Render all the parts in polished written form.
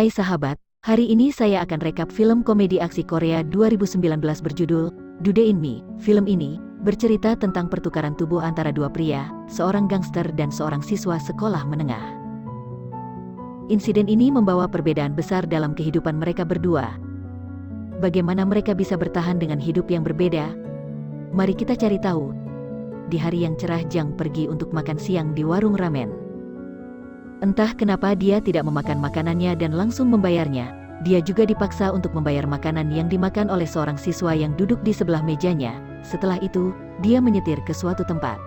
Hai sahabat, hari ini saya akan rekap film komedi aksi Korea 2019 berjudul Do They In Me. Film ini bercerita tentang pertukaran tubuh antara dua pria, seorang gangster dan seorang siswa sekolah menengah. Insiden ini membawa perbedaan besar dalam kehidupan mereka berdua. Bagaimana mereka bisa bertahan dengan hidup yang berbeda? Mari kita cari tahu. Di hari yang cerah, Jang pergi untuk makan siang di warung ramen. Entah kenapa dia tidak memakan makanannya dan langsung membayarnya. Dia juga dipaksa untuk membayar makanan yang dimakan oleh seorang siswa yang duduk di sebelah mejanya. Setelah itu, dia menyetir ke suatu tempat.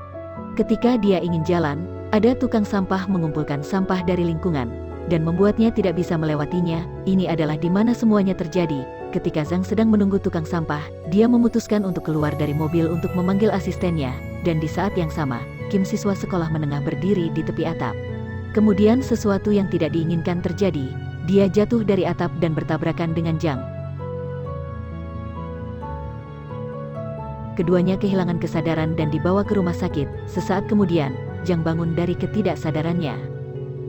Ketika dia ingin jalan, ada tukang sampah mengumpulkan sampah dari lingkungan dan membuatnya tidak bisa melewatinya. Ini adalah di mana semuanya terjadi. Ketika Zhang sedang menunggu tukang sampah, dia memutuskan untuk keluar dari mobil untuk memanggil asistennya. Dan di saat yang sama, Kim, siswa sekolah menengah, berdiri di tepi atap. Kemudian sesuatu yang tidak diinginkan terjadi. Dia jatuh dari atap dan bertabrakan dengan Jang. Keduanya kehilangan kesadaran dan dibawa ke rumah sakit. Sesaat kemudian, Jang bangun dari ketidaksadarannya.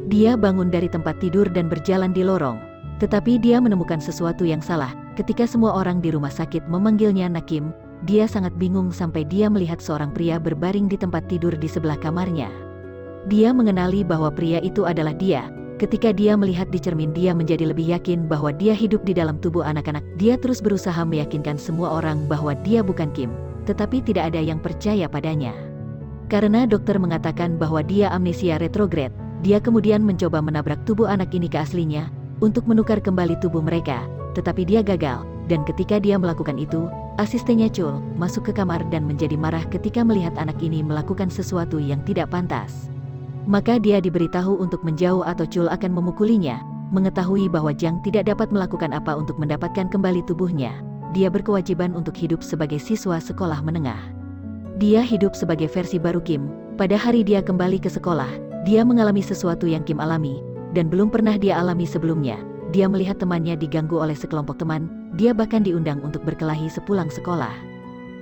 Dia bangun dari tempat tidur dan berjalan di lorong. Tetapi dia menemukan sesuatu yang salah. Ketika semua orang di rumah sakit memanggilnya Nakim, dia sangat bingung sampai dia melihat seorang pria berbaring di tempat tidur di sebelah kamarnya. Dia mengenali bahwa pria itu adalah dia. Ketika dia melihat di cermin, dia menjadi lebih yakin bahwa dia hidup di dalam tubuh anak-anak. Dia terus berusaha meyakinkan semua orang bahwa dia bukan Kim, tetapi tidak ada yang percaya padanya. Karena dokter mengatakan bahwa dia amnesia retrograd, dia kemudian mencoba menabrak tubuh anak ini ke aslinya, untuk menukar kembali tubuh mereka, tetapi dia gagal. Dan ketika dia melakukan itu, asistennya Chul masuk ke kamar dan menjadi marah ketika melihat anak ini melakukan sesuatu yang tidak pantas. Maka dia diberitahu untuk menjauh atau Chul akan memukulinya. Mengetahui bahwa Jang tidak dapat melakukan apa untuk mendapatkan kembali tubuhnya, dia berkewajiban untuk hidup sebagai siswa sekolah menengah. Dia hidup sebagai versi baru Kim. Pada hari dia kembali ke sekolah, dia mengalami sesuatu yang Kim alami, dan belum pernah dia alami sebelumnya. Dia melihat temannya diganggu oleh sekelompok teman. Dia bahkan diundang untuk berkelahi sepulang sekolah.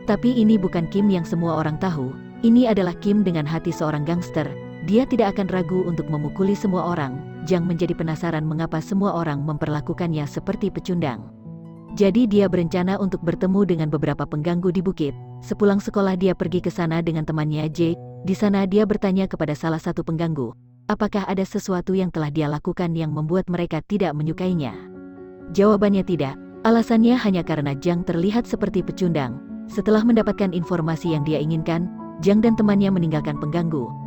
Tapi ini bukan Kim yang semua orang tahu. Ini adalah Kim dengan hati seorang gangster. Dia tidak akan ragu untuk memukuli semua orang. Jang menjadi penasaran mengapa semua orang memperlakukannya seperti pecundang. Jadi dia berencana untuk bertemu dengan beberapa pengganggu di bukit. Sepulang sekolah dia pergi ke sana dengan temannya Jake. Di sana dia bertanya kepada salah satu pengganggu, apakah ada sesuatu yang telah dia lakukan yang membuat mereka tidak menyukainya. Jawabannya tidak. Alasannya hanya karena Jang terlihat seperti pecundang. Setelah mendapatkan informasi yang dia inginkan, Jang dan temannya meninggalkan pengganggu.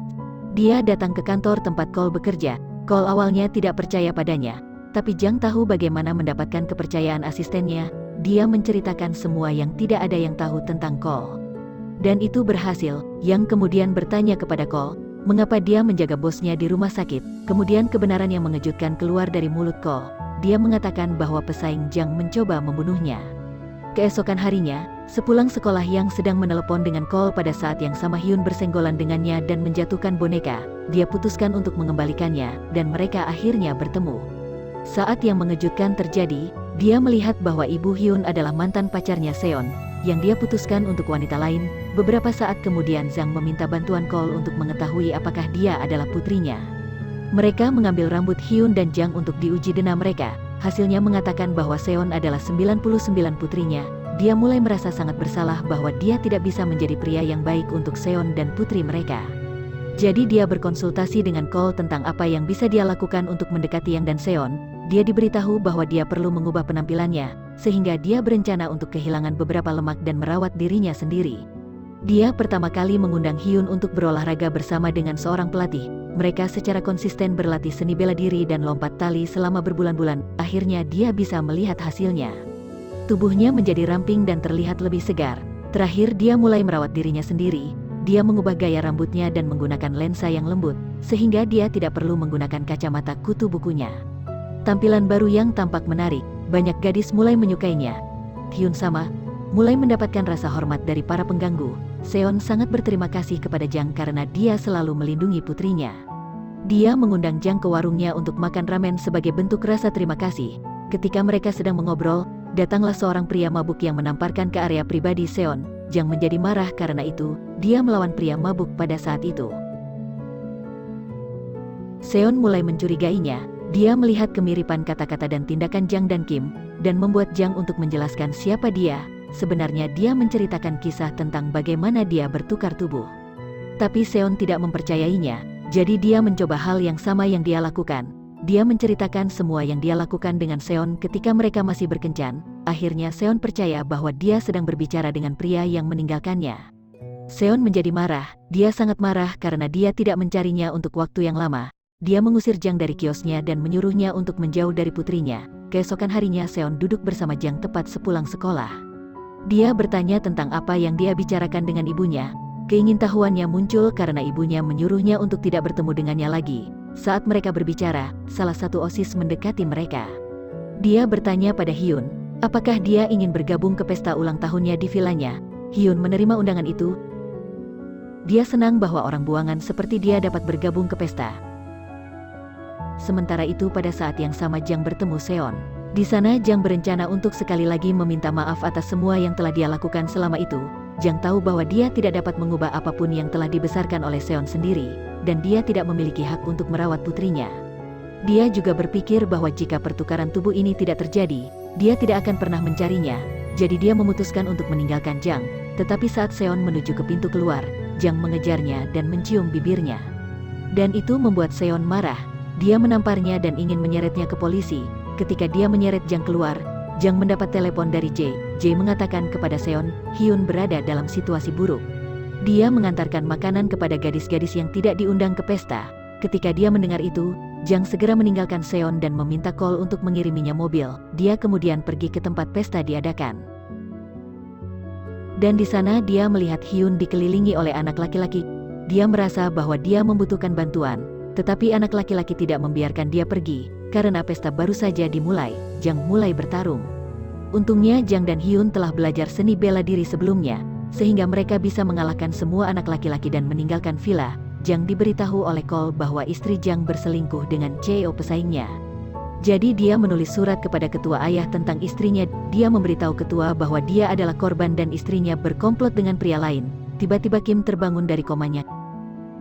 Dia datang ke kantor tempat Cole bekerja. Cole awalnya tidak percaya padanya, tapi Jang tahu bagaimana mendapatkan kepercayaan asistennya. Dia menceritakan semua yang tidak ada yang tahu tentang Cole. Dan itu berhasil. Yang kemudian bertanya kepada Cole, mengapa dia menjaga bosnya di rumah sakit. Kemudian kebenaran yang mengejutkan keluar dari mulut Cole. Dia mengatakan bahwa pesaing Jang mencoba membunuhnya. Keesokan harinya, sepulang sekolah, Yang sedang menelepon dengan Cole pada saat yang sama. Hyun bersenggolan dengannya dan menjatuhkan boneka. Dia putuskan untuk mengembalikannya, dan mereka akhirnya bertemu. Saat yang mengejutkan terjadi, dia melihat bahwa ibu Hyun adalah mantan pacarnya Seon, yang dia putuskan untuk wanita lain. Beberapa saat kemudian Zhang meminta bantuan Cole untuk mengetahui apakah dia adalah putrinya. Mereka mengambil rambut Hyun dan Jang untuk diuji DNA mereka. Hasilnya mengatakan bahwa Seon adalah 99 putrinya. Dia mulai merasa sangat bersalah bahwa dia tidak bisa menjadi pria yang baik untuk Seon dan putri mereka. Jadi dia berkonsultasi dengan Cole tentang apa yang bisa dia lakukan untuk mendekati Yang dan Seon. Dia diberitahu bahwa dia perlu mengubah penampilannya, sehingga dia berencana untuk kehilangan beberapa lemak dan merawat dirinya sendiri. Dia pertama kali mengundang Hyun untuk berolahraga bersama dengan seorang pelatih. Mereka secara konsisten berlatih seni bela diri dan lompat tali selama berbulan-bulan. Akhirnya dia bisa melihat hasilnya. Tubuhnya menjadi ramping dan terlihat lebih segar. Terakhir dia mulai merawat dirinya sendiri. Dia mengubah gaya rambutnya dan menggunakan lensa yang lembut, sehingga dia tidak perlu menggunakan kacamata kutu bukunya. Tampilan baru yang tampak menarik. Banyak gadis mulai menyukainya. Hyun sama mulai mendapatkan rasa hormat dari para pengganggu. Seon sangat berterima kasih kepada Jang karena dia selalu melindungi putrinya. Dia mengundang Jang ke warungnya untuk makan ramen sebagai bentuk rasa terima kasih. Ketika mereka sedang mengobrol, datanglah seorang pria mabuk yang menamparkan ke area pribadi Seon. Jang menjadi marah karena itu. Dia melawan pria mabuk pada saat itu. Seon mulai mencurigainya. Dia melihat kemiripan kata-kata dan tindakan Jang dan Kim, dan membuat Jang untuk menjelaskan siapa dia. Sebenarnya dia menceritakan kisah tentang bagaimana dia bertukar tubuh. Tapi Seon tidak mempercayainya, jadi dia mencoba hal yang sama yang dia lakukan. Dia menceritakan semua yang dia lakukan dengan Seon ketika mereka masih berkencan. Akhirnya Seon percaya bahwa dia sedang berbicara dengan pria yang meninggalkannya. Seon menjadi marah, dia sangat marah karena dia tidak mencarinya untuk waktu yang lama. Dia mengusir Jang dari kiosnya dan menyuruhnya untuk menjauh dari putrinya. Keesokan harinya Seon duduk bersama Jang tepat sepulang sekolah. Dia bertanya tentang apa yang dia bicarakan dengan ibunya. Keingintahuannya muncul karena ibunya menyuruhnya untuk tidak bertemu dengannya lagi. Saat mereka berbicara, salah satu OSIS mendekati mereka. Dia bertanya pada Hyun, apakah dia ingin bergabung ke pesta ulang tahunnya di vilanya. Hyun menerima undangan itu. Dia senang bahwa orang buangan seperti dia dapat bergabung ke pesta. Sementara itu pada saat yang sama Jang bertemu Seon. Di sana Jang berencana untuk sekali lagi meminta maaf atas semua yang telah dia lakukan selama itu. Jang tahu bahwa dia tidak dapat mengubah apapun yang telah dibesarkan oleh Seon sendiri, dan dia tidak memiliki hak untuk merawat putrinya. Dia juga berpikir bahwa jika pertukaran tubuh ini tidak terjadi, dia tidak akan pernah mencarinya, jadi dia memutuskan untuk meninggalkan Jang. Tetapi saat Seon menuju ke pintu keluar, Jang mengejarnya dan mencium bibirnya. Dan itu membuat Seon marah. Dia menamparnya dan ingin menyeretnya ke polisi. Ketika dia menyeret Jang keluar, Jang mendapat telepon dari Jae. Jae mengatakan kepada Seon, Hyun berada dalam situasi buruk. Dia mengantarkan makanan kepada gadis-gadis yang tidak diundang ke pesta. Ketika dia mendengar itu, Jang segera meninggalkan Seon dan meminta Cole untuk mengiriminya mobil. Dia kemudian pergi ke tempat pesta diadakan. Dan di sana dia melihat Hyun dikelilingi oleh anak laki-laki. Dia merasa bahwa dia membutuhkan bantuan. Tetapi anak laki-laki tidak membiarkan dia pergi, karena pesta baru saja dimulai. Jang mulai bertarung. Untungnya Jang dan Hyun telah belajar seni bela diri sebelumnya, sehingga mereka bisa mengalahkan semua anak laki-laki dan meninggalkan villa. Jang diberitahu oleh Cole bahwa istri Jang berselingkuh dengan CEO pesaingnya. Jadi dia menulis surat kepada ketua ayah tentang istrinya. Dia memberitahu ketua bahwa dia adalah korban dan istrinya berkomplot dengan pria lain. Tiba-tiba Kim terbangun dari komanya.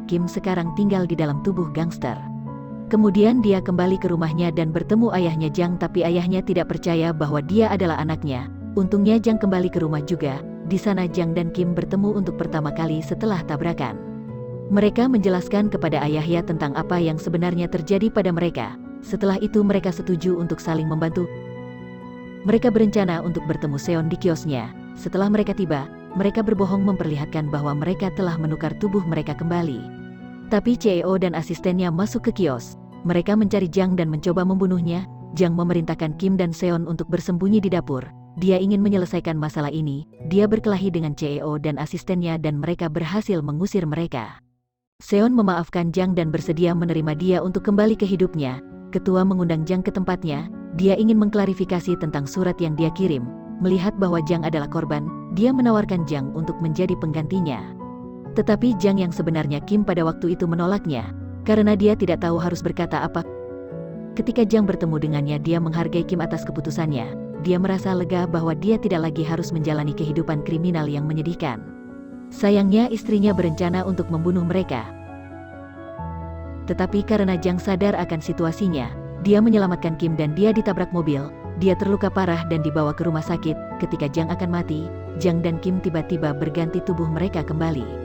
Kim sekarang tinggal di dalam tubuh gangster. Kemudian dia kembali ke rumahnya dan bertemu ayahnya Jang, tapi ayahnya tidak percaya bahwa dia adalah anaknya. Untungnya Jang kembali ke rumah juga. Di sana Jang dan Kim bertemu untuk pertama kali setelah tabrakan. Mereka menjelaskan kepada ayahnya tentang apa yang sebenarnya terjadi pada mereka. Setelah itu mereka setuju untuk saling membantu. Mereka berencana untuk bertemu Seon di kiosnya. Setelah mereka tiba, mereka berbohong memperlihatkan bahwa mereka telah menukar tubuh mereka kembali. Tapi CEO dan asistennya masuk ke kios. Mereka mencari Jang dan mencoba membunuhnya. Jang memerintahkan Kim dan Seon untuk bersembunyi di dapur. Dia ingin menyelesaikan masalah ini. Dia berkelahi dengan CEO dan asistennya dan mereka berhasil mengusir mereka. Seon memaafkan Jang dan bersedia menerima dia untuk kembali ke hidupnya. Ketua mengundang Jang ke tempatnya. Dia ingin mengklarifikasi tentang surat yang dia kirim. Melihat bahwa Jang adalah korban, dia menawarkan Jang untuk menjadi penggantinya. Tetapi Jang yang sebenarnya Kim pada waktu itu menolaknya, karena dia tidak tahu harus berkata apa. Ketika Jang bertemu dengannya, dia menghargai Kim atas keputusannya. Dia merasa lega bahwa dia tidak lagi harus menjalani kehidupan kriminal yang menyedihkan. Sayangnya istrinya berencana untuk membunuh mereka. Tetapi karena Jang sadar akan situasinya, dia menyelamatkan Kim dan dia ditabrak mobil. Dia terluka parah dan dibawa ke rumah sakit. Ketika Jang akan mati, Jang dan Kim tiba-tiba berganti tubuh mereka kembali.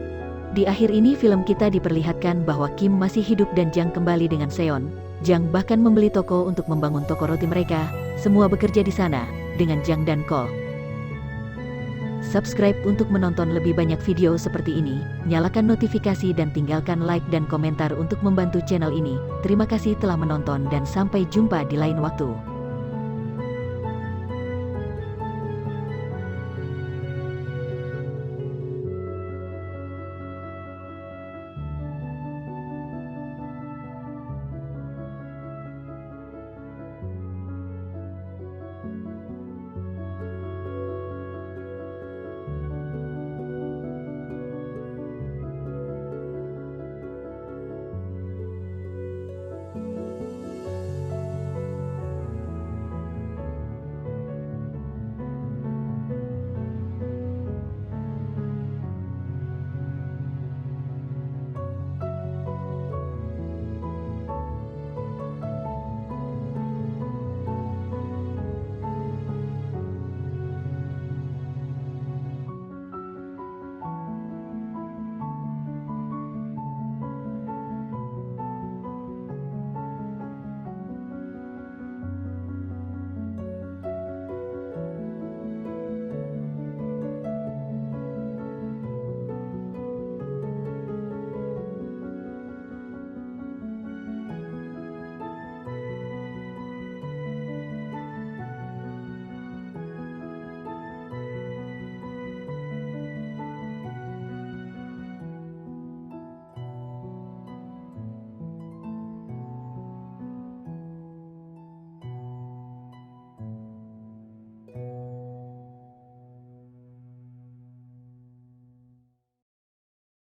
Di akhir ini film kita diperlihatkan bahwa Kim masih hidup dan Jang kembali dengan Seon. Jang bahkan membeli toko untuk membangun toko roti mereka. Semua bekerja di sana, dengan Jang dan Cole. Subscribe untuk menonton lebih banyak video seperti ini. Nyalakan notifikasi dan tinggalkan like dan komentar untuk membantu channel ini. Terima kasih telah menonton dan sampai jumpa di lain waktu.